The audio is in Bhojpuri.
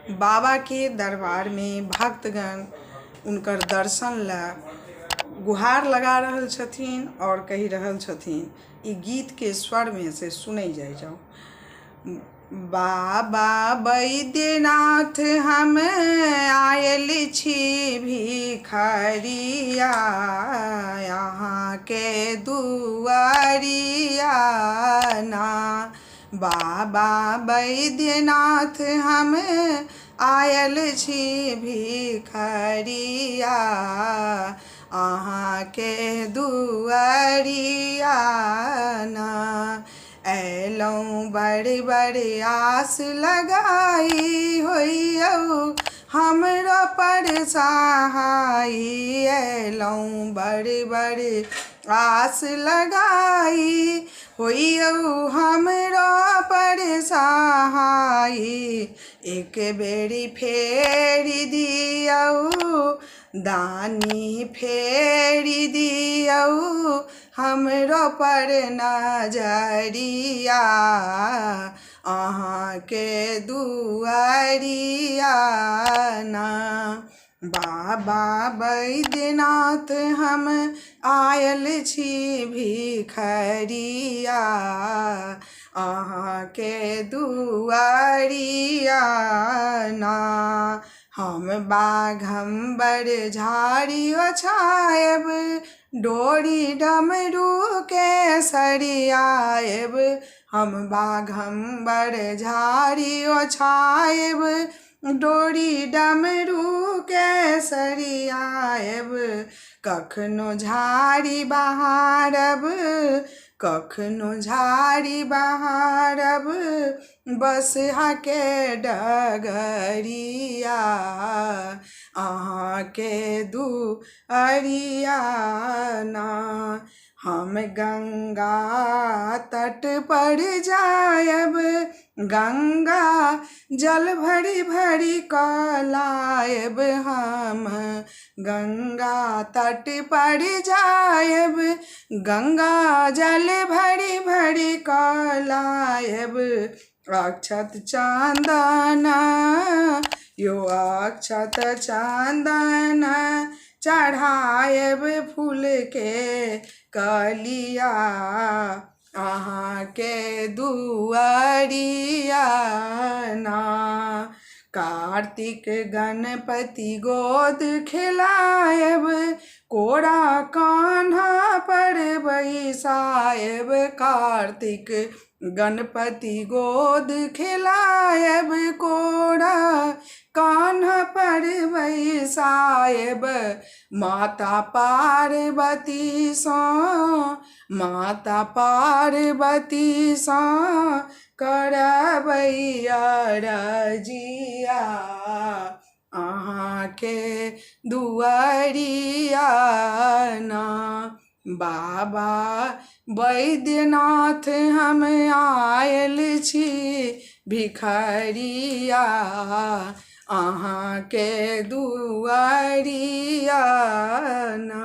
बाबा के दरबार में भक्तगण उनकर दर्शन ला गुहार लगा रहल छथिन और कही रहल छथिन। ई गीत के स्वर में से सुनै जाओ। बाबा बैद्यनाथ हम आयल छी भिखरिया, यहाँ के दुआरिया ना। बाबा बैद्यनाथ हम आयल छी भिखरिया, अहाँ के दुआरिया ना। ऐलौं बड़ बड़ आस लगाई होइयौ हमरो पर सहाय। ऐलौं बड़ बड़ आस लगाई होइयौ हमरो पर सहाय। एक बेरी फेरि दियौ दानी, फेरि दियौ हमरो पर नजरिया, अहाँ के दुआरिया ना। बाबा बैद्यनाथ हम आयल छी भिखरिया, अहाँ के दुआरिया ना। हम बाघम्बर झाड़ी ओछायब, डोरी डमरू के सरियायब। हम बाघम्बर झाड़ी ओछायब, डोरी डमरू के सरियायब। कखनो झाड़ी बहारब, कखनो झाड़ी बहारब, बसहा के डगरिया, अहाँ के दुआरिया ना। हम गंगा तट पर जायब, गंगा जल भरी भरी कलायब। हम गंगा तट पर जायब, गंगा जल भरी भरी कलायब। अक्षत चंदन यो अक्षत चंदन चढ़ायब, फूल के कलिया, अहाँ के दुआरिया ना। कार्तिक गणपति गोद खिलायब, कोरा कान्हा पर बैसायब। कार्तिक गणपति गोद खिलायब, कोरा कान्हा पर बैसायब। माता पार्वती सँ, माता पार्वती सँ करबै अरजिया, अहाँ के दुआरिया ना। बाबा बैद्यनाथ हम आयल छी भिखरिया, अहाँ के दुआरिया ना।